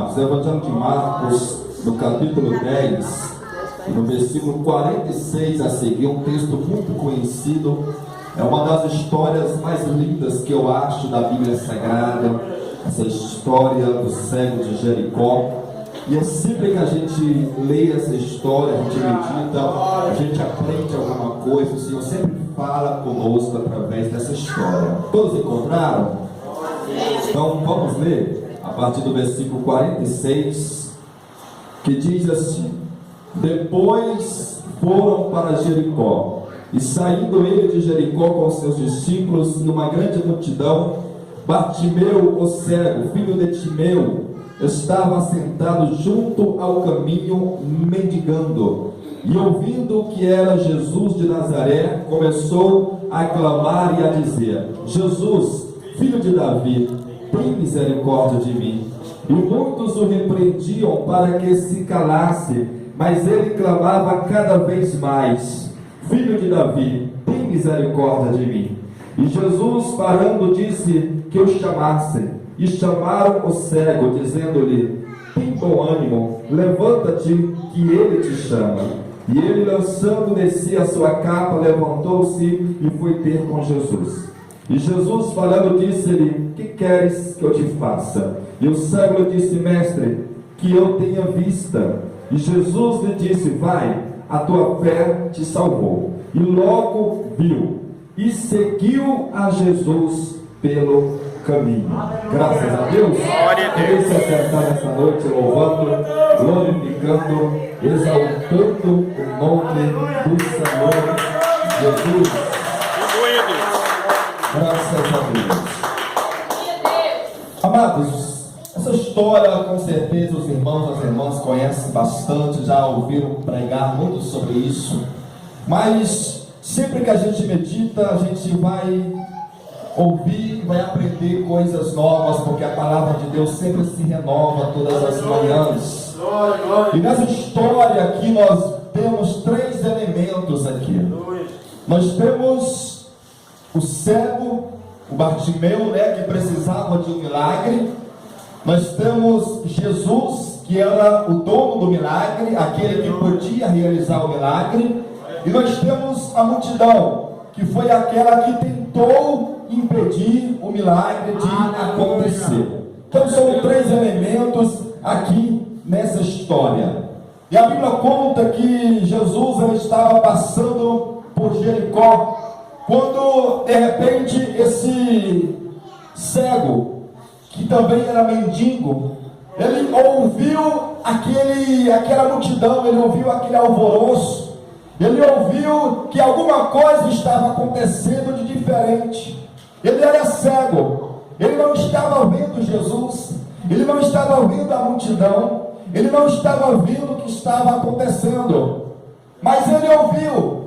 O Evangelho de Marcos, no capítulo 10, no versículo 46 a seguir, um texto muito conhecido. É uma das histórias mais lindas que eu acho da Bíblia Sagrada, essa história do cego de Jericó. E é sempre que a gente lê essa história, a gente medita, a gente aprende alguma coisa. O Senhor sempre fala conosco através dessa história. Todos encontraram? Então vamos ler a partir do versículo 46, que diz assim: Depois foram para Jericó, e saindo ele de Jericó com seus discípulos e uma grande multidão, Bartimeu, o cego, filho de Timeu, estava sentado junto ao caminho, mendigando. E ouvindo que era Jesus de Nazaré, começou a clamar e a dizer: Jesus, filho de Davi, tem misericórdia de mim. E muitos o repreendiam para que se calasse, mas ele clamava cada vez mais: Filho de Davi, tem misericórdia de mim. E Jesus, parando, disse que o chamassem. E chamaram o cego, dizendo-lhe: Tem bom ânimo, levanta-te, que ele te chama. E ele, lançando de si a sua capa, levantou-se e foi ter com Jesus. E Jesus, falando, disse-lhe: Que queres que eu te faça? E o cego lhe disse: Mestre, que eu tenha vista. E Jesus lhe disse: Vai, a tua fé te salvou. E logo viu e seguiu a Jesus pelo caminho. Graças a Deus. Vamos se acertar nessa noite, louvando, glorificando, exaltando o nome do Senhor Jesus. Graças a Deus. Amados, essa história com certeza os irmãos e as irmãs conhecem bastante, já ouviram pregar muito sobre isso. Mas sempre que a gente medita, a gente vai ouvir, vai aprender coisas novas, porque a palavra de Deus sempre se renova todas as manhãs. E nessa história aqui nós temos três elementos aqui. Nós temos o cego, o Bartimeu, que precisava de um milagre. Nós temos Jesus, que era o dono do milagre, aquele que podia realizar o milagre. E nós temos a multidão, que foi aquela que tentou impedir o milagre de acontecer. Então são três elementos aqui nessa história. E a Bíblia conta que Jesus ele estava passando por Jericó, quando de repente esse cego, que também era mendigo, ele ouviu aquela multidão, ele ouviu aquele alvoroço, ele ouviu que alguma coisa estava acontecendo de diferente. Ele era cego, ele não estava vendo Jesus, ele não estava vendo a multidão, ele não estava vendo o que estava acontecendo, mas ele ouviu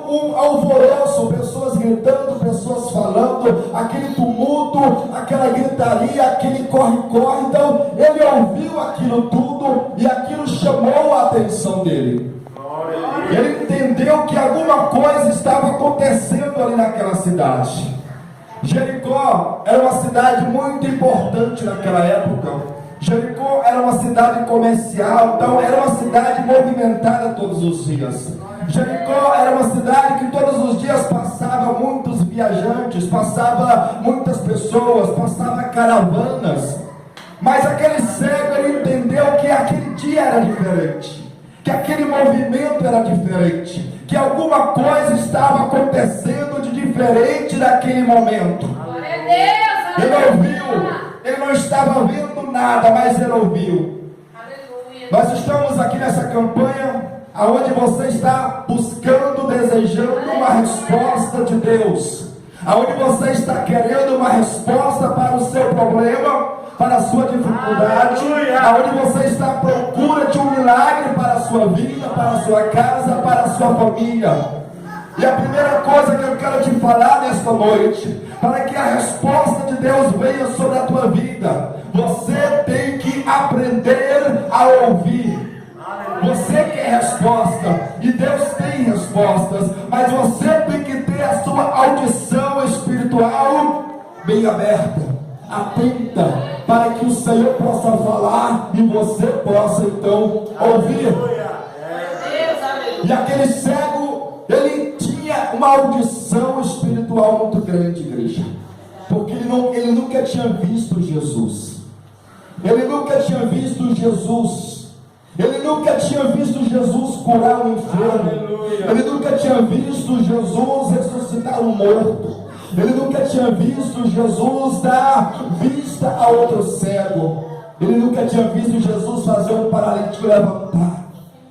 um alvoroço, pessoas gritando, pessoas falando, aquele tumulto, aquela gritaria, aquele corre-corre. Então ele ouviu aquilo tudo e aquilo chamou a atenção dele. Ele entendeu que alguma coisa estava acontecendo ali naquela cidade. Jericó era uma cidade muito importante naquela época. Jericó era uma cidade comercial, então era uma cidade movimentada todos os dias. Jericó era uma cidade que todos os dias passava muitos viajantes, passava muitas pessoas, passava caravanas. Mas aquele cego, ele entendeu que aquele dia era diferente, que aquele movimento era diferente, que alguma coisa estava acontecendo de diferente naquele momento. Ele ouviu, ele não estava vendo nada, mas ele ouviu. Nós estamos aqui nessa campanha aonde você está buscando, desejando uma resposta de Deus, aonde você está querendo uma resposta para o seu problema, para a sua dificuldade, aonde você está à procura de um milagre para a sua vida, para a sua casa, para a sua família. E a primeira coisa que eu quero te falar nesta noite, para que a resposta de Deus venha sobre a tua vida, você tem que aprender a ouvir. Você quer resposta, e Deus tem respostas, mas você tem que ter a sua audição espiritual bem aberta. atenta, para que o Senhor possa falar e você possa então ouvir. E aquele cego, ele tinha uma audição espiritual muito grande, igreja, porque ele nunca tinha visto Jesus. Ele nunca tinha visto Jesus. Ele nunca tinha visto Jesus curar um enfermo. Ele nunca tinha visto Jesus ressuscitar um morto. Ele nunca tinha visto Jesus dar vista a outro cego. Ele nunca tinha visto Jesus fazer um paralítico levantar.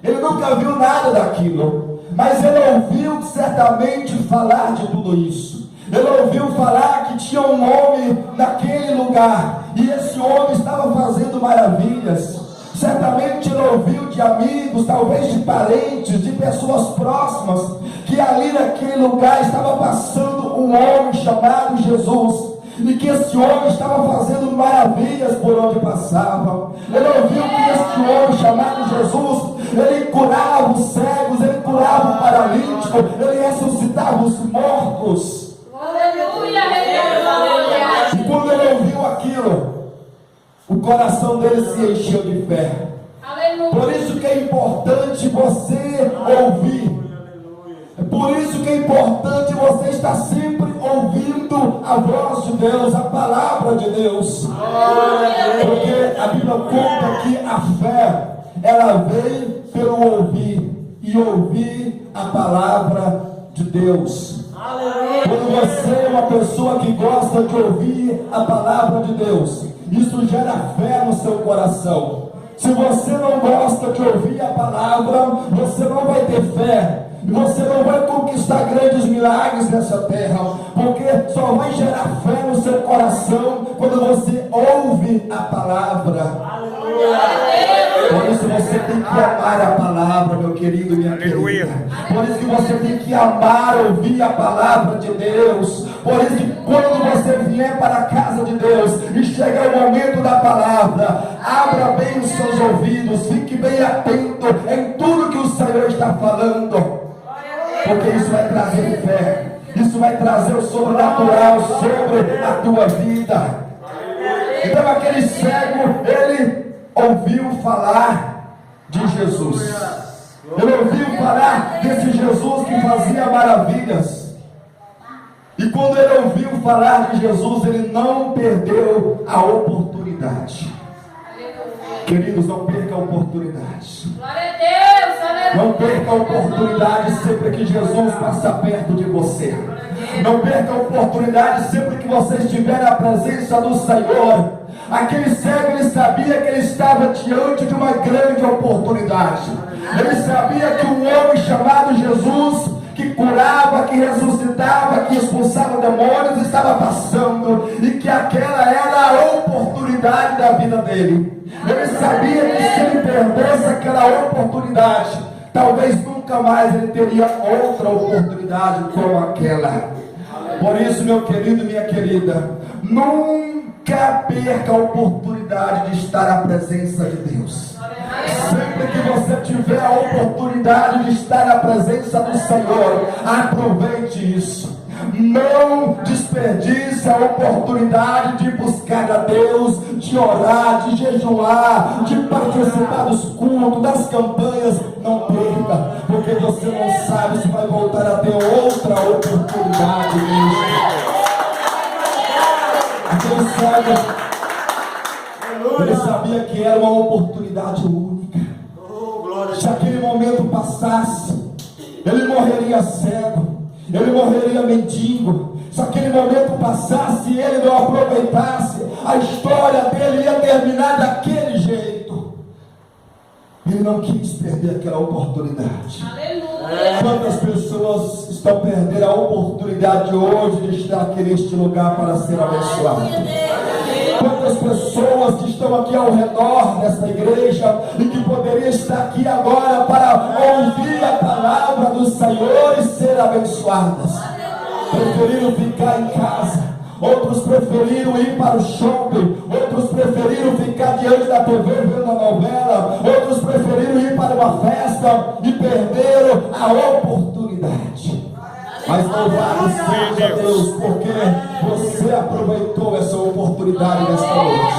Ele nunca viu nada daquilo. Mas ele ouviu certamente falar de tudo isso. Ele ouviu falar que tinha um homem naquele lugar, e esse homem estava fazendo maravilhas. Certamente ele ouviu de amigos, talvez de parentes, de pessoas próximas, que ali naquele lugar estava passando um homem chamado Jesus, e que esse homem estava fazendo maravilhas por onde passava. Ele ouviu que esse homem chamado Jesus, ele curava os cegos, ele curava o paralítico, ele ressuscitava os mortos. Aleluia, e quando ele ouviu aquilo, o coração dele se encheu de fé. aleluia. Por isso que é importante você ouvir. É por isso que é importante você estar sempre ouvindo a voz de Deus, a palavra de Deus. Porque a Bíblia conta que a fé, ela vem pelo ouvir, e ouvir a palavra de Deus. Quando você é uma pessoa que gosta de ouvir a palavra de Deus, isso gera fé no seu coração. Se você não gosta de ouvir a palavra, você não vai ter fé. Você não vai conquistar grandes milagres nessa terra, porque só vai gerar fé no seu coração quando você ouve a palavra. Por isso você tem que amar a palavra, meu querido e minha querida. Por isso que você tem que amar ouvir a palavra de Deus. Por isso que quando você vier para a casa de Deus e chegar o momento da palavra, abra bem os seus ouvidos, fique bem atento em tudo que o Senhor está falando, porque isso vai trazer fé, isso vai trazer o sobrenatural sobre a tua vida. Então aquele cego, ele ouviu falar de Jesus. Ele ouviu falar desse Jesus que fazia maravilhas. E quando ele ouviu falar de Jesus, ele não perdeu a oportunidade. Queridos, não perca a oportunidade. Glória a Deus, aleluia. Não perca a oportunidade sempre que Jesus passa perto de você. Não perca a oportunidade sempre que você estiver na presença do Senhor. Aquele cego, ele sabia que ele estava diante de uma grande oportunidade. Ele sabia que um homem chamado Jesus, que curava, que ressuscitava, que expulsava demônios, estava passando, e que aquela era a oportunidade da vida dele. Ele sabia que se ele perdesse aquela oportunidade, talvez nunca mais ele teria outra oportunidade como aquela. Por isso, meu querido e minha querida, nunca perca a oportunidade de estar na presença de Deus. Sempre que você tiver a oportunidade de estar na presença do Senhor, aproveite isso. Não desperdice a oportunidade de buscar a Deus, de orar, de jejuar, de participar dos cultos, das campanhas. Não perca, porque você não sabe se vai voltar a ter outra oportunidade mesmo. Aquele cego, ele sabia que era uma oportunidade única. Se aquele momento passasse, ele morreria cego, ele morreria mendigo. Se aquele momento passasse e ele não aproveitasse, a história dele ia terminar daquele jeito. Ele não quis perder aquela oportunidade. Aleluia. Quantas pessoas estão perdendo a oportunidade hoje de estar aqui neste lugar para ser abençoado? Quantas pessoas que estão aqui ao redor desta igreja e que poderiam estar aqui agora para ouvir a palavra do Senhor e ser abençoadas, preferiram ficar em casa. Outros preferiram ir para o shopping, outros preferiram ficar diante da TV vendo a novela, outros preferiram ir para uma festa e perderam a oportunidade. Mas louvado seja Deus, porque você aproveitou essa oportunidade nesta noite.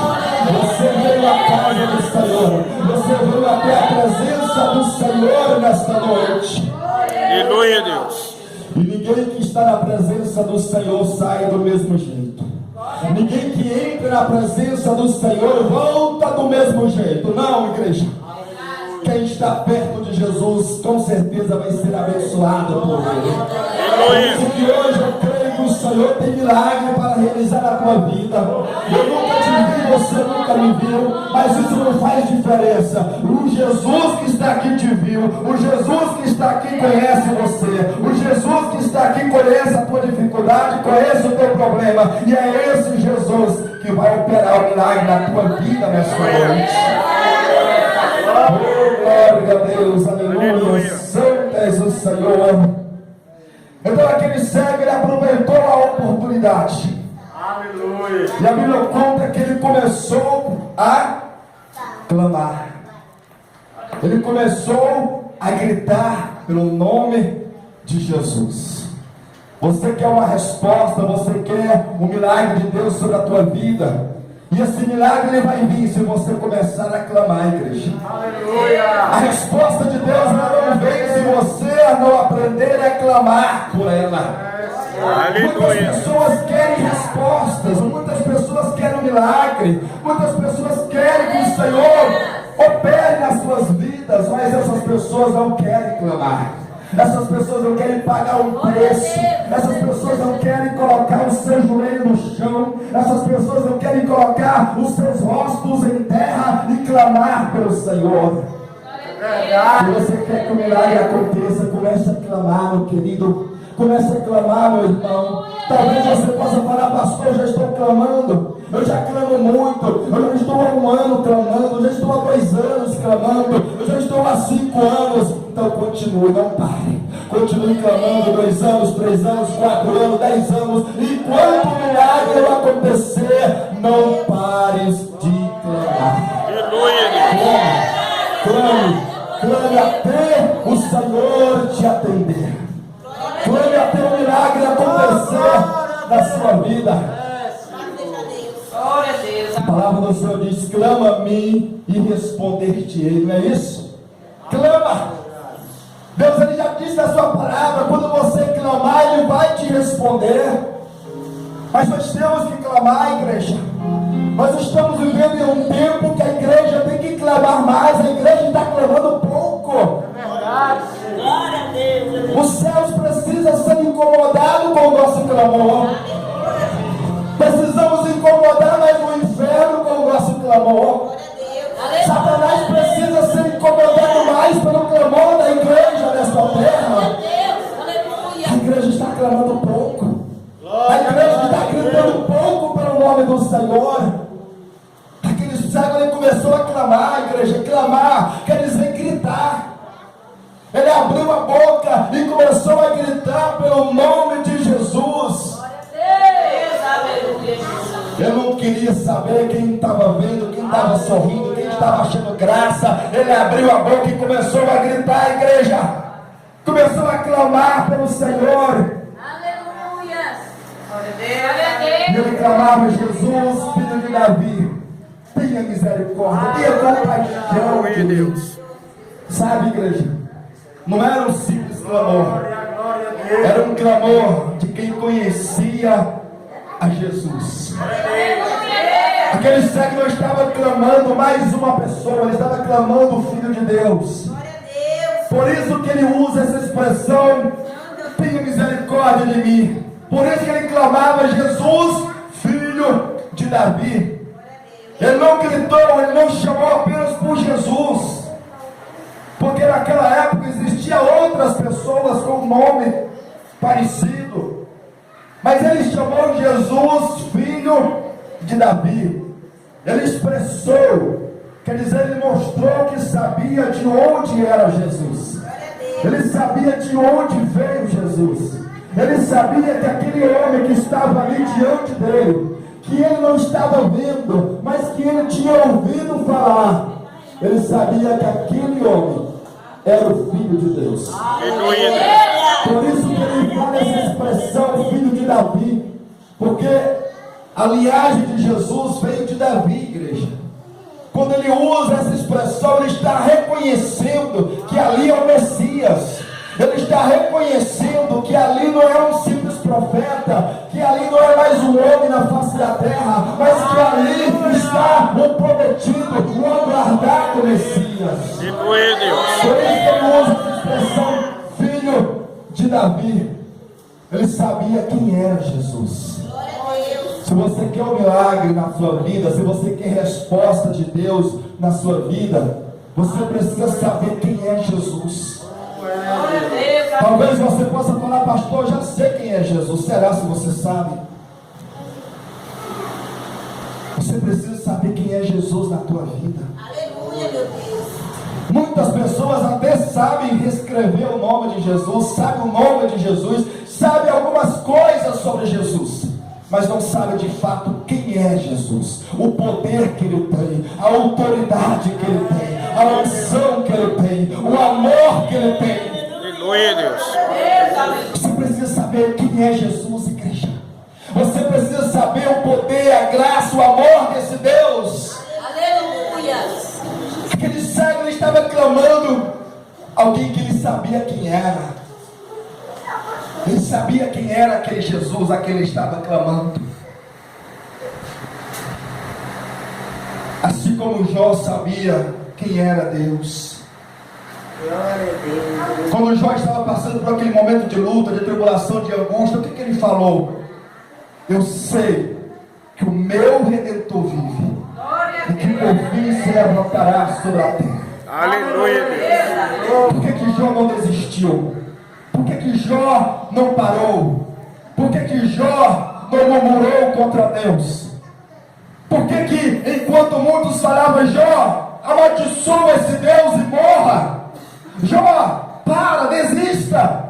Você veio à casa do Senhor. Você veio até a presença do Senhor nesta noite. Aleluia, Deus. E ninguém que está na presença do Senhor sai do mesmo jeito. Ninguém que entra na presença do Senhor volta do mesmo jeito. Não, igreja. Quem está perto de Jesus com certeza vai ser abençoado por ele. Porque hoje eu creio que o Senhor tem milagre para realizar na tua vida. Eu nunca te vi, você nunca me viu, mas isso não faz diferença. O Jesus que está aqui te viu, o Jesus que está aqui conhece você, o Jesus que está aqui conhece a tua dificuldade, conhece o teu problema, e é esse Jesus que vai operar o milagre na tua vida nessa noite. Oh, glória a Deus, aleluia, santo és o Senhor. Então aquele cego, ele aproveitou a oportunidade. Aleluia. E a Bíblia conta que ele começou a clamar. Ele começou a gritar pelo nome de Jesus. Você quer uma resposta, você quer um milagre de Deus sobre a tua vida. E esse milagre ele vai vir se você começar a clamar, igreja. Aleluia. A resposta de Deus ela não vem se você não aprender a clamar por ela. Aleluia. Muitas pessoas querem respostas, muitas pessoas querem um milagre, muitas pessoas querem que o Senhor opere nas suas vidas, mas essas pessoas não querem clamar. Essas pessoas não querem pagar um preço. Essas pessoas não querem colocar o seu joelho no chão. Essas pessoas não querem colocar os seus rostos em terra e clamar pelo Senhor. Se você quer que o milagre aconteça, comece a clamar, meu querido. Comece a clamar, meu irmão. Talvez você possa falar, pastor, eu já estou clamando. Eu já clamo muito. Eu já estou há 1 ano clamando. Eu já estou há 2 anos clamando. Eu já estou há 5 anos. Então continue, não pare. Continue clamando 2 anos, 3 anos, 4 anos, 10 anos. Enquanto o milagre não acontecer, não pares de clamar. Aleluia. Clame até o Senhor te atender. Clame até o milagre acontecer na sua vida. Glória a Deus. A palavra do Senhor diz: clama a mim e responder-te-ei. Não é isso? Clama. Deus ele já disse na sua palavra: quando você clamar, ele vai te responder. Mas nós temos que clamar, igreja. Nós estamos vivendo em um tempo que a igreja tem que clamar mais. A igreja está clamando pouco. Glória a Deus. Os céus precisam ser incomodados com o nosso clamor. Precisamos incomodar mais o inferno com o nosso clamor. Satanás precisa ser incomodado mais pelo clamor da igreja nesta terra. A igreja está clamando pouco. A igreja está gritando pouco pelo nome do Senhor. Aquele cego ele começou a clamar, igreja. Clamar quer dizer gritar. Ele abriu a boca e começou a gritar pelo nome de Jesus. Eu não queria saber quem estava vendo, quem estava sorrindo, quem estava achando graça. Ele abriu a boca e começou a gritar, igreja. Começou a clamar pelo Senhor. Aleluia. E ele clamava: Jesus, filho de Davi, tenha misericórdia, tenha compaixão de Deus. Sabe, igreja, não era um simples clamor. Era um clamor de quem conhecia a Jesus. Aquele cego não estava clamando mais uma pessoa, ele estava clamando o Filho de Deus. Por isso que ele usa essa expressão: tenha misericórdia de mim. Por isso que ele clamava: Jesus, filho de Davi. Ele não gritou, ele não chamou apenas por Jesus, porque naquela época existiam outras pessoas com nome parecido, mas ele chamou Jesus, filho de Davi. Ele expressou, quer dizer, ele mostrou que sabia de onde era Jesus. Ele sabia de onde veio Jesus. Ele sabia que aquele homem que estava ali diante dele, que ele não estava vendo, mas que ele tinha ouvido falar, ele sabia que aquele homem era o Filho de Deus. Aleluia. Por isso que ele fala essa expressão, filho de Davi, porque a linhagem de Jesus veio de Davi, igreja. Quando ele usa essa expressão, ele está reconhecendo que ali é o Messias. Ele está reconhecendo que ali não é um simples profeta, que ali não é mais um homem na face da terra, mas que ali está o prometido, o aguardado Messias. Aleluia, Deus. Por isso que ele usa essa expressão, filho de Davi. Ele sabia quem era Jesus. Se você quer um milagre na sua vida, se você quer resposta de Deus na sua vida, você precisa saber quem é Jesus. Talvez você possa falar, pastor, já sei quem é Jesus. Será se você sabe? Você precisa saber quem é Jesus na tua vida. Aleluia, meu Deus. Muitas pessoas até sabem reescrever o nome de Jesus, sabem o nome de Jesus, sabem algumas coisas sobre Jesus, mas não sabem de fato quem é Jesus, o poder que ele tem, a autoridade que ele tem, a unção que ele tem, o amor que ele tem. Aleluia, Deus. Você precisa saber quem é Jesus, igreja. Você precisa saber o poder, a graça, o amor desse Deus. Aleluia. Aquele cego, ele estava clamando alguém que ele sabia quem era. Ele sabia quem era aquele Jesus a quem ele estava clamando. Assim como Jó sabia quem era Deus. Quando Jó estava passando por aquele momento de luta, de tribulação, de angústia, o que ele falou? Eu sei que o meu Redentor vive e que por fim se levantará sobre a terra. Aleluia, Deus. Por que Jó não desistiu? Por que Jó não parou? Por que Jó não murmurou contra Deus? Por que enquanto muitos falavam, Jó, amaldiçoa esse Deus e morra? Jó, para, desista.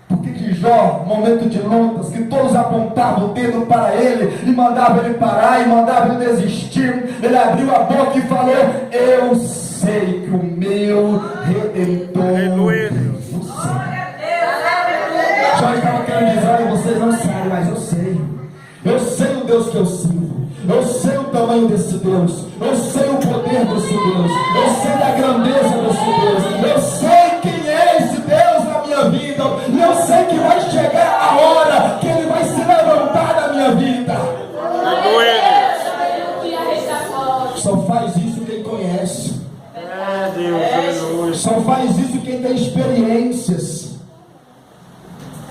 Por que Jó, momento de lutas, que todos apontavam o dedo para ele e mandavam ele parar e mandavam ele desistir, ele abriu a boca e falou, eu sei que o meu Redentor vive. Jó estava querendo dizer, olha, vocês não sabem, mas eu sei. Eu sei o Deus que eu sirvo. Eu sei o tamanho desse Deus. Eu sei o poder desse Deus. Eu sei da grandeza desse Deus. Eu sei quem é esse Deus na minha vida. E eu sei que vai chegar a hora que ele vai se levantar na minha vida. Aleluia, Só faz isso quem conhece. Deus. Aleluia. Só faz isso quem tem experiências.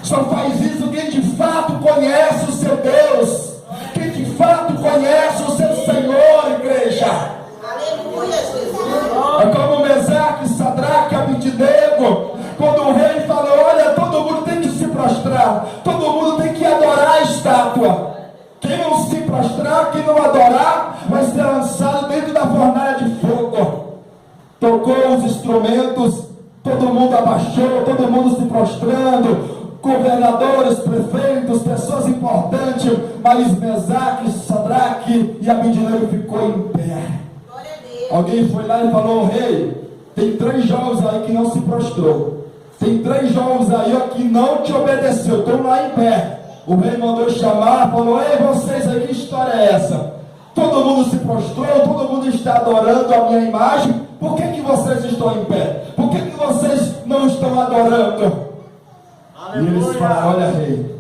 Só faz isso quem de fato conhece o seu Deus. Quem de fato conhece o seu Senhor, igreja. Aleluia, Jesus. É como Mesaque, Sadraque, Abednego. Quando o rei falou, olha, todo mundo tem que se prostrar. Todo mundo tem que adorar a estátua. Quem não se prostrar, quem não adorar, vai ser lançado dentro da fornalha de fogo. Tocou os instrumentos, todo mundo abaixou, todo mundo se prostrando. Governadores, prefeitos, pessoas importantes, mas Mesaque, Sadraque e Abednego ficou em pé. Glória a Deus. Alguém foi lá e falou, rei, tem 3 jovens aí que não se prostrou. Tem 3 jovens aí ó, que não te obedeceu, estão lá em pé. O rei mandou chamar, falou, ei, vocês aí, que história é essa? Todo mundo se prostrou, todo mundo está adorando a minha imagem. Por que vocês estão em pé? Por que vocês não estão adorando? E eles falaram, olha rei,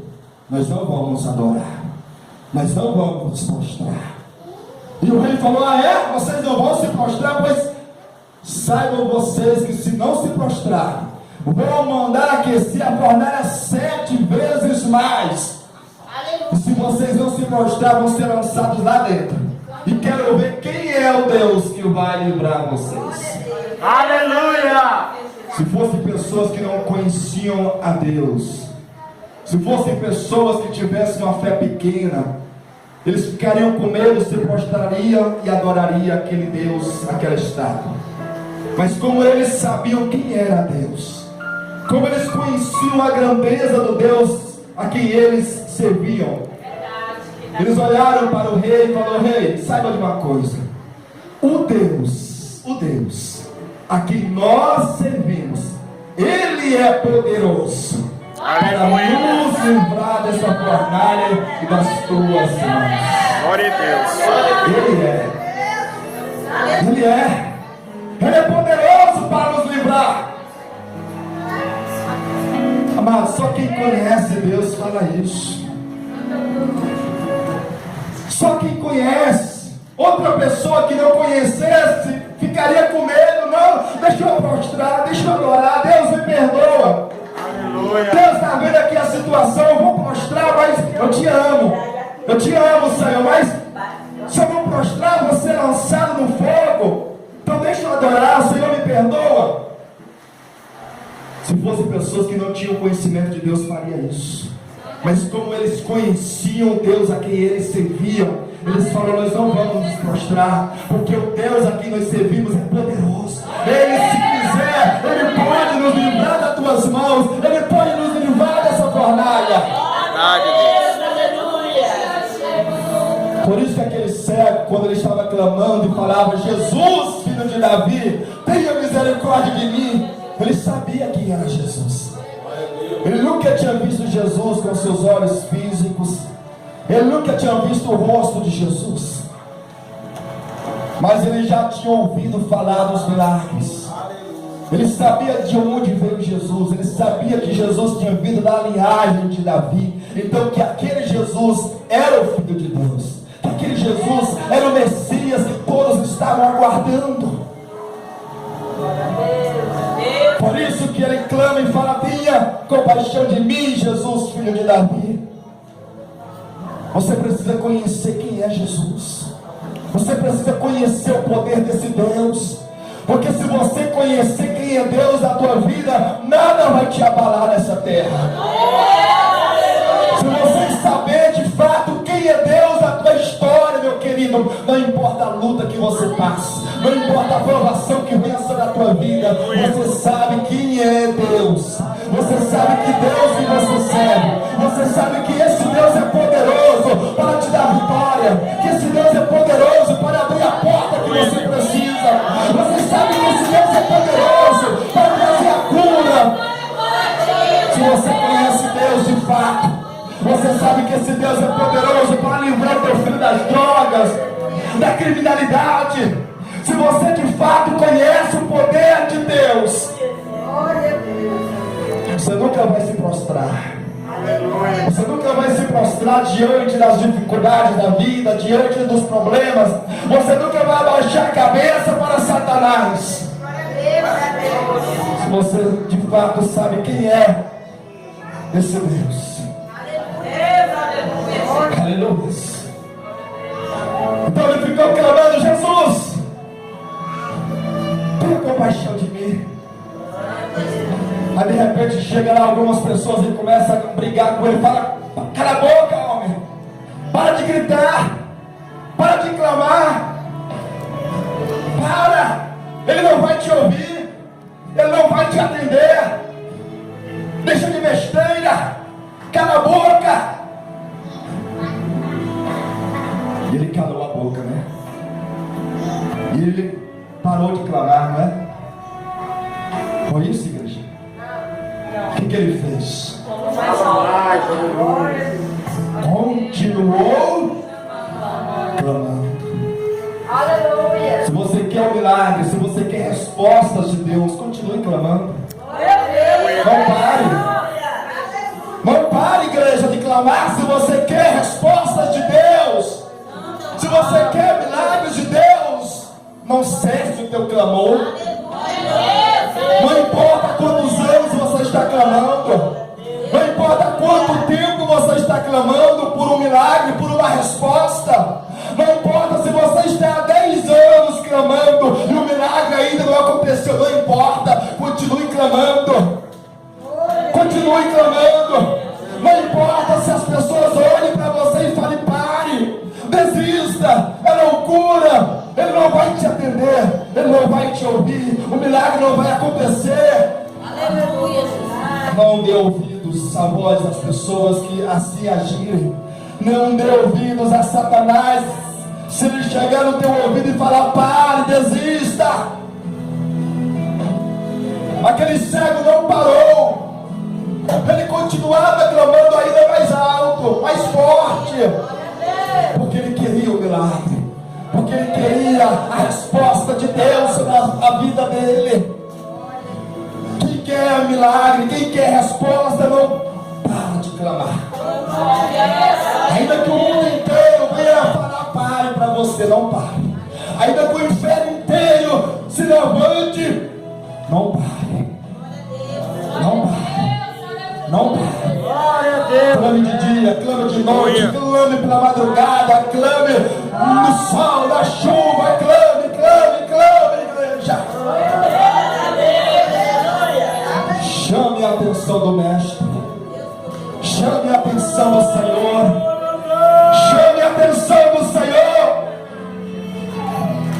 nós não vamos adorar, nós não vamos nos prostrar. E o rei falou, ah é? Vocês não vão se prostrar? Pois saibam vocês que se não se prostrar, vou mandar aquecer a fornalha 7 vezes mais. E se vocês não se prostrar, vão ser lançados lá dentro. E quero ver quem é o Deus que vai livrar vocês. Aleluia. Se fossem pessoas que não conheciam a Deus, se fossem pessoas que tivessem uma fé pequena, eles ficariam com medo, se prostrariam e adorariam aquele Deus, aquela estátua. Mas como eles sabiam quem era Deus, como eles conheciam a grandeza do Deus a quem eles serviam, eles olharam para o rei e falaram, rei, saiba de uma coisa, o Deus a quem nós servimos, Ele é poderoso para nos livrar dessa fornalha e das tuas mãos. Glória a Deus. Ele é poderoso para nos livrar. Amado, só quem conhece Deus fala isso. Só quem conhece. Outra pessoa que não conhecesse ficaria com medo. Não, deixa eu prostrar, deixa eu adorar. Deus me perdoa. Aleluia. Deus está vendo aqui a situação. Eu vou prostrar, mas eu te amo. Eu te amo, Senhor. Mas se eu não prostrar, vou ser lançado no fogo. Então deixa eu adorar. O Senhor me perdoa. Se fossem pessoas que não tinham conhecimento de Deus, faria isso. Mas como eles conheciam Deus a quem eles serviam, eles falaram: nós não vamos nos prostrar, porque o Deus a quem nós servimos é poderoso. Ele, se quiser, Ele pode nos livrar das tuas mãos. Ele pode nos livrar dessa fornalha. Por isso que aquele cego, quando ele estava clamando e falava: Jesus, filho de Davi, tenha misericórdia de mim, ele sabia quem era Jesus. Ele nunca tinha visto Jesus com seus olhos físicos. Ele nunca tinha visto o rosto de Jesus. Mas ele já tinha ouvido falar dos milagres. Ele sabia de onde veio Jesus. Ele sabia que Jesus tinha vindo da linhagem de Davi. Então que aquele Jesus era o Filho de Deus. Que aquele Jesus era o Messias que todos estavam aguardando. Por isso que ele clama e fala: tenha compaixão de mim, Jesus, filho de Davi. Você precisa conhecer quem é Jesus. Você precisa conhecer o poder desse Deus. Porque se você conhecer quem é Deus na tua vida, nada vai te abalar nessa terra. Se você saber de fato quem é Deus na tua história, meu querido, não importa a luta que você passa, não importa a provação que vença na tua vida, você sabe quem é Deus. Você sabe que Deus que você serve. Você sabe que esse Deus é poderoso para te dar vitória. Que esse Deus é poderoso para abrir a porta que você precisa. Você sabe que esse Deus é poderoso para trazer a cura. Se você conhece Deus de fato, você sabe que esse Deus é poderoso para livrar teu filho das drogas, da criminalidade. Se você de fato conhece o poder de Deus, você nunca vai se prostrar. Você nunca vai se prostrar diante das dificuldades da vida, diante dos problemas. Você nunca vai abaixar a cabeça para Satanás. Se você de fato sabe quem é esse Deus. Aleluia. Então ele ficou clamando: Jesus, tenha compaixão de mim. Aí de repente chega lá algumas pessoas e começa a brigar com ele. Fala: cala a boca, homem. Para de gritar. Para de clamar. Para. Ele não vai te ouvir. Ele não vai te atender. Deixa de besteira. Cala a boca. E ele calou a boca, né? E ele parou de clamar, não é? Foi isso, igreja? O que ele fez? Continuou clamando. Aleluia. Se você quer um milagre, se você quer respostas de Deus, continue clamando. Não pare. Não pare, igreja, de clamar. Se você quer respostas de Deus, se você quer milagres de Deus, não cesse o teu clamor. Não importa quantos anos você está clamando, não importa quanto tempo você está clamando por um milagre, por uma resposta. Não importa se você está há 10 anos clamando e o milagre ainda não aconteceu. Não importa, continue clamando. Continue clamando. Não importa se as pessoas olhem para você e falem: pare, desista, é loucura. Ele não vai te atender, ele não vai te ouvir, o milagre não vai acontecer. Aleluia. Não dê ouvidos à voz das pessoas que assim agirem. Não dê ouvidos a Satanás. Se ele chegar no teu ouvido e falar: pare, desista. Aquele cego não parou. Deus sobre a vida dele. Quem quer milagre, quem quer resposta, não para de clamar. Ainda que o mundo inteiro venha falar pare para você, não pare. Ainda que o inferno inteiro se levante, não pare. Não pare. Não pare. Clame de dia, clame de noite, clame pela madrugada, clame no sol, na chuva, clame, igreja. Chame a atenção do Mestre. Chame a atenção do Senhor. Chame a atenção do Senhor.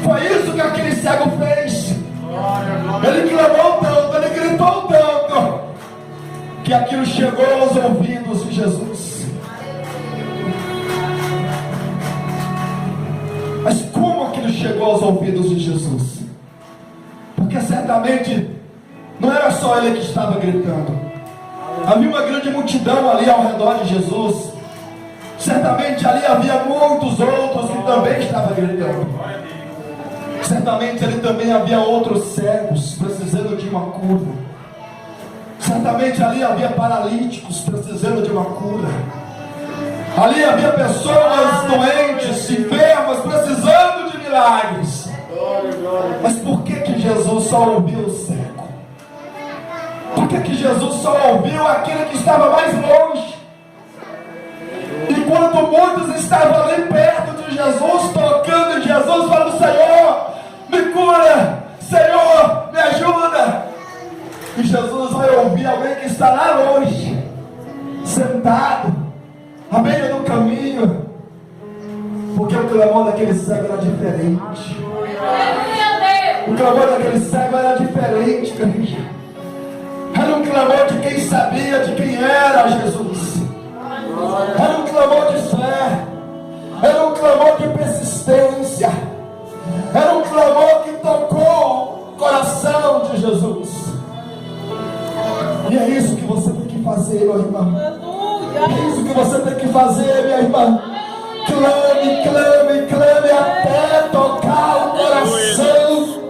Foi isso que aquele cego fez. Ele clamou tanto, ele gritou tanto, que aquilo chegou aos ouvidos de Jesus. Mas como aquilo chegou aos ouvidos de Jesus? Porque certamente não era só ele que estava gritando. Havia uma grande multidão ali ao redor de Jesus. Certamente ali havia muitos outros que também estavam gritando. Certamente ali também havia outros cegos precisando de uma cura. Certamente ali havia paralíticos precisando de uma cura. Ali havia pessoas doentes, enfermas, precisando de milagres. Mas por que Jesus só ouviu o cego? Por que Jesus só ouviu aquele que estava mais longe? Enquanto muitos estavam ali perto de Jesus, tocando em Jesus, falando: Senhor, me cura, Senhor, me ajuda. E Jesus vai ouvir alguém que está lá longe, sentado, à beira do caminho, porque o clamor daquele cego era diferente. O clamor daquele cego era diferente, igreja. Era um clamor de quem sabia de quem era Jesus. Era um clamor de fé. Era um clamor de persistência. Era um clamor que tocou o coração de Jesus. E é isso que você tem que fazer, meu irmão. É isso que você tem que fazer, minha irmã. Clame, clame, clame até tocar o coração de Jesus.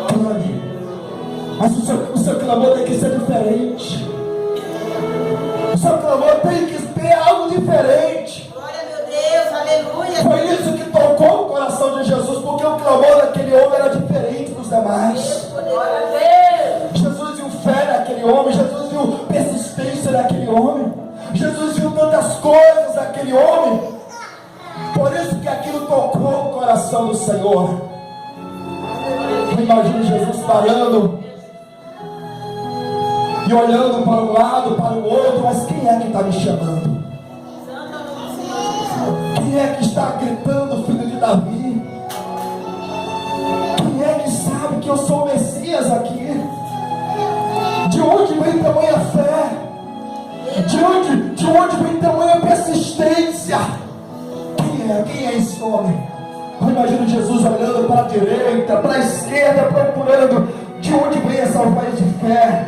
Clame. Mas o seu clamor tem que ser diferente. O seu clamor tem que ter algo diferente. Glória a meu Deus, aleluia. Foi isso que tocou o coração de Jesus, porque o clamor daquele homem era diferente dos demais. Glória a Deus. Jesus viu fé naquele homem, Jesus viu persistência naquele homem, Jesus viu tantas coisas naquele homem. Por isso que aquilo tocou o coração do Senhor. Eu imagino Jesus parando e olhando para um lado, para o outro. Mas quem é que está me chamando? Quem é que está gritando, filho de Davi? Quem é que sabe que eu sou o Messias aqui? De onde vem tamanha fé? De onde vem tamanha persistência? Quem é esse homem? Eu imagino Jesus olhando para a direita, para a esquerda, procurando de onde vem essa voz de fé,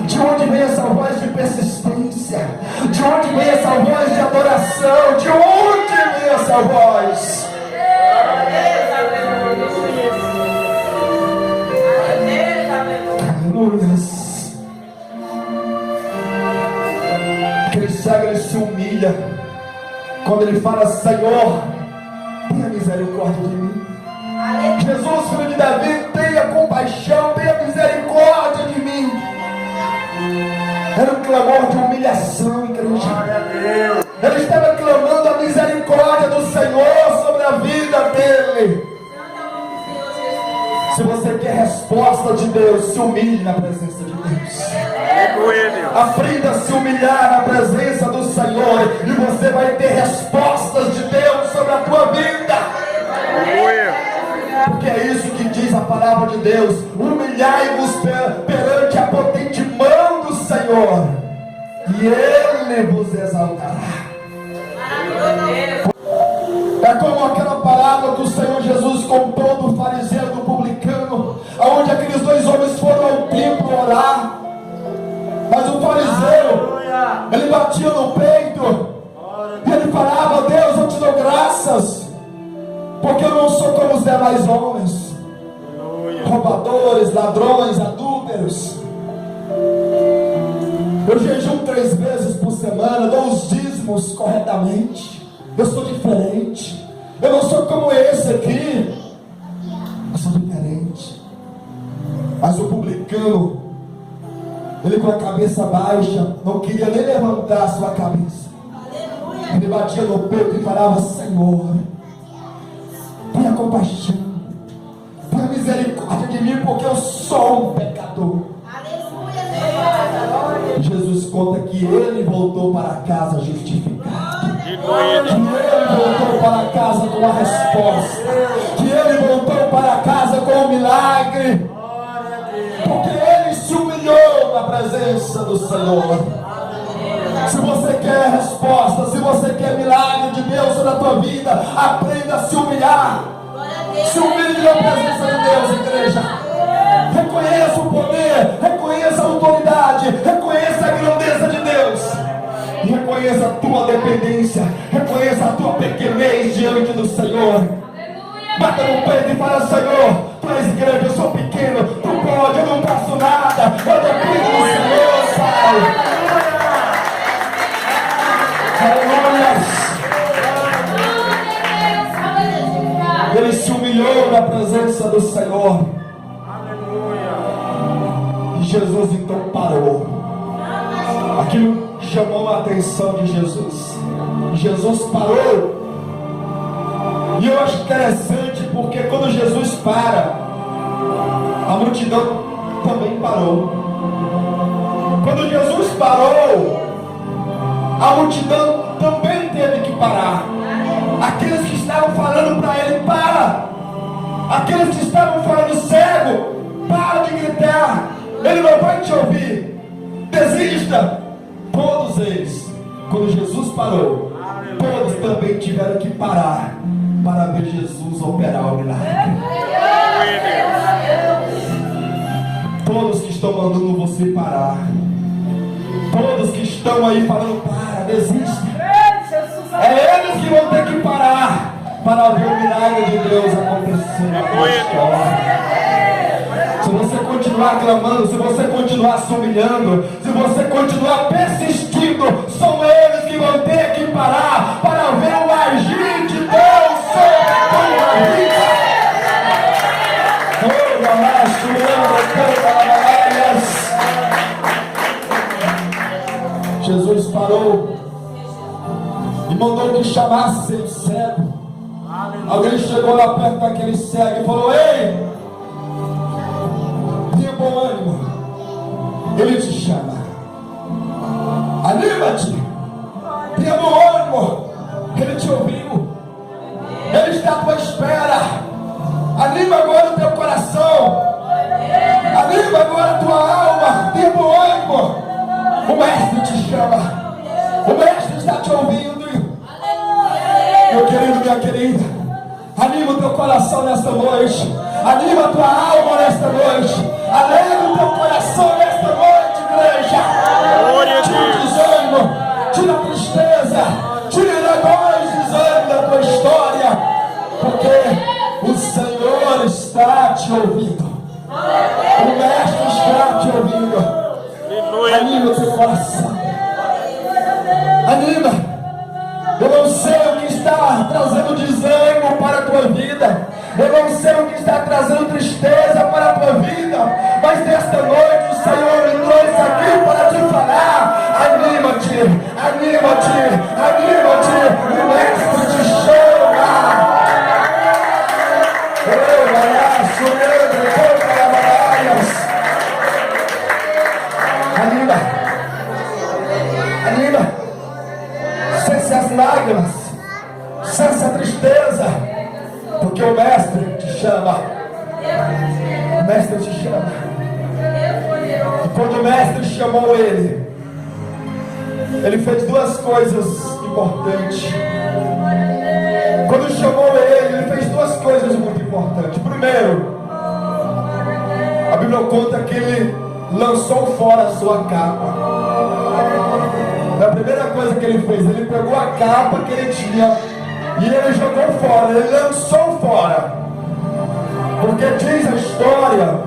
de onde vem essa voz de persistência, de onde vem essa voz de adoração, de onde vem essa voz? Aleluia. Aquele cego, ele se humilha quando ele fala: Senhor, tenha misericórdia de mim. Jesus, filho de Davi, tenha compaixão, tenha misericórdia de mim. Era um clamor de humilhação, igreja. Ele estava clamando a misericórdia do Senhor sobre a vida dele. Se você quer resposta de Deus, se humilhe na presença de Deus. Aprenda a se humilhar na presença do Senhor, e você vai ter respostas de Deus sobre a tua vida. Porque é isso que diz a palavra de Deus: humilhai-vos perante a potente mão do Senhor, e Ele vos exaltará. É como aquela palavra que o Senhor Jesus contou do fariseu e do publicano, aonde aqueles dois homens foram ao templo orar. Mas o fariseu, ele batia no peito e ele falava: Deus, eu te dou graças, porque eu não mais homens, roubadores, ladrões, adúlteros. Eu jejuo 3 vezes por semana, dou os dízimos corretamente. Eu sou diferente. Eu não sou como esse aqui. Eu sou diferente. Mas o publicano, ele com a cabeça baixa, não queria nem levantar a sua cabeça. Ele batia no peito e falava: Senhor, tenha compaixão, tenha misericórdia de mim, porque eu sou um pecador. Jesus conta que ele voltou para casa justificado, que ele voltou para casa com a resposta, que ele voltou para casa com o milagre, porque ele se humilhou na presença do Senhor. Se você quer resposta, se você quer milagre de Deus na tua vida, aprenda a se humilhar. Se humilhe na presença de Deus, igreja. Reconheça o poder, reconheça a autoridade, reconheça a grandeza de Deus. E reconheça a tua dependência, reconheça a tua pequenez diante do Senhor. Bata no peito e fala: Senhor, tu és grande, eu sou pequeno, tu pode, eu não faço nada, eu dependo do Senhor, Pai. Ele se humilhou na presença do Senhor. E Jesus então parou. Aquilo chamou a atenção de Jesus. Jesus parou. E eu acho interessante, porque quando Jesus para, a multidão também parou. Quando Jesus parou, a multidão também teve que parar. Aqueles que estavam falando para ele: para. Aqueles que estavam falando: cego, para de gritar, ele não vai te ouvir, desista. Todos eles, quando Jesus parou, todos também tiveram que parar para ver Jesus operar o milagre. Todos que estão mandando você parar, todos que estão aí falando: para, desista, é eles que vão ter que parar para ver o milagre de Deus acontecer na tua história. Se você continuar clamando, se você continuar se humilhando, se você continuar persistindo, são eles que vão ter que parar para ver o agir de Deus sobre a tua vida. Jesus parou e mandou que chamasse o cego. Alguém chegou lá perto daquele cego e falou: ei, tenha bom ânimo, ele te chama. Anima-te, tenha bom ânimo, ele te ouviu, ele está à tua espera. Anima agora o teu coração, anima agora a tua alma, tenha bom ânimo. O mestre te chama, o mestre está te ouvindo. Meu querido, minha querida, anima o teu coração nesta noite, anima a tua alma nesta noite, alegra o teu coração nesta noite, igreja. Tira o desânimo, tira a tristeza, tira agora o desânimo da tua história, porque o Senhor está te ouvindo, o mestre está te ouvindo. Anima o teu coração, anima. Eu não sei o que está trazendo desânimo para a tua vida, eu não sei o que está trazendo tristeza para a tua vida, mas nesta noite o Senhor me trouxe aqui para te falar: anima-te, anima-te, anima-te, o mestre te chama. Anima, anima. Cesse as lágrimas, cesse a tristeza, porque o mestre te chama. O mestre te chama. E quando o mestre chamou ele fez 2 coisas importantes. Quando chamou ele fez 2 coisas muito importantes. Primeiro, a Bíblia conta que ele lançou fora a sua capa. A primeira coisa que ele fez, ele pegou a capa que ele tinha e ele jogou fora, ele lançou fora. Porque diz a história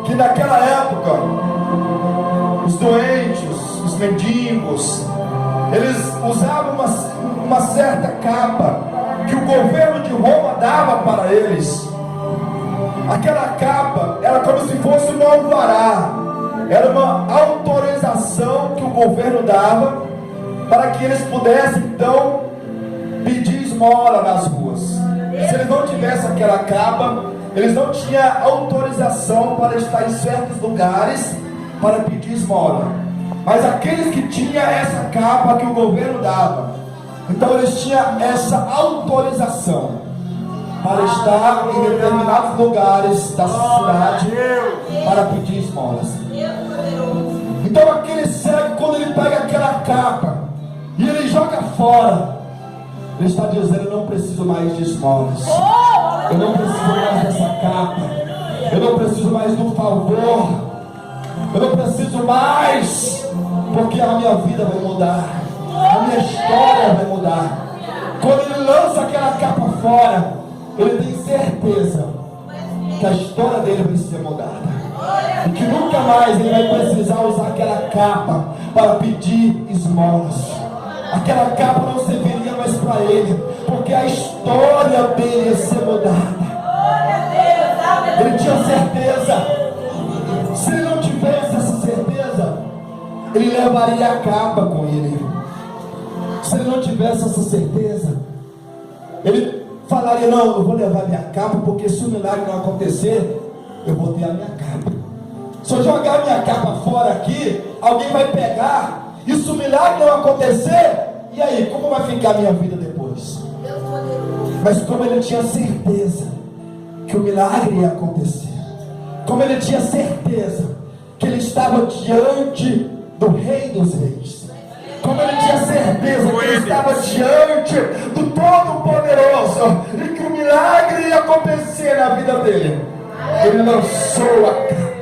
que naquela época os doentes, os mendigos, eles usavam uma certa capa que o governo de Roma dava para eles. Aquela capa era como se fosse um alvará, era uma autorização que o governo dava para que eles pudessem então pedir esmola nas ruas. Se eles não tivessem aquela capa, eles não tinham autorização para estar em certos lugares para pedir esmola. Mas aqueles que tinham essa capa que o governo dava, então eles tinham essa autorização para estar em determinados lugares da cidade para pedir esmolas. Então aquele cego, quando ele pega aquela capa e ele joga fora, ele está dizendo: eu não preciso mais de esmolas, eu não preciso mais dessa capa, eu não preciso mais do favor, eu não preciso mais, porque a minha vida vai mudar, a minha história vai mudar. Quando ele lança aquela capa fora, ele tem certeza que a história dele vai ser mudada, e que nunca mais ele vai precisar usar aquela capa para pedir esmolas. Aquela capa não serviria mais para ele, porque a história dele ia ser mudada. Ele tinha certeza. Se ele não tivesse essa certeza, ele levaria a capa com ele. Se ele não tivesse essa certeza, ele falaria: não, eu vou levar minha capa, porque se o milagre não acontecer, eu vou ter a minha capa. Se eu jogar minha capa fora aqui, alguém vai pegar. E se o milagre não acontecer, e aí, como vai ficar a minha vida depois? Mas como ele tinha certeza que o milagre ia acontecer, como ele tinha certeza que ele estava diante do Rei dos Reis, como ele tinha certeza que ele estava diante do Todo-Poderoso, e que o milagre ia acontecer na vida dele, ele lançou a capa.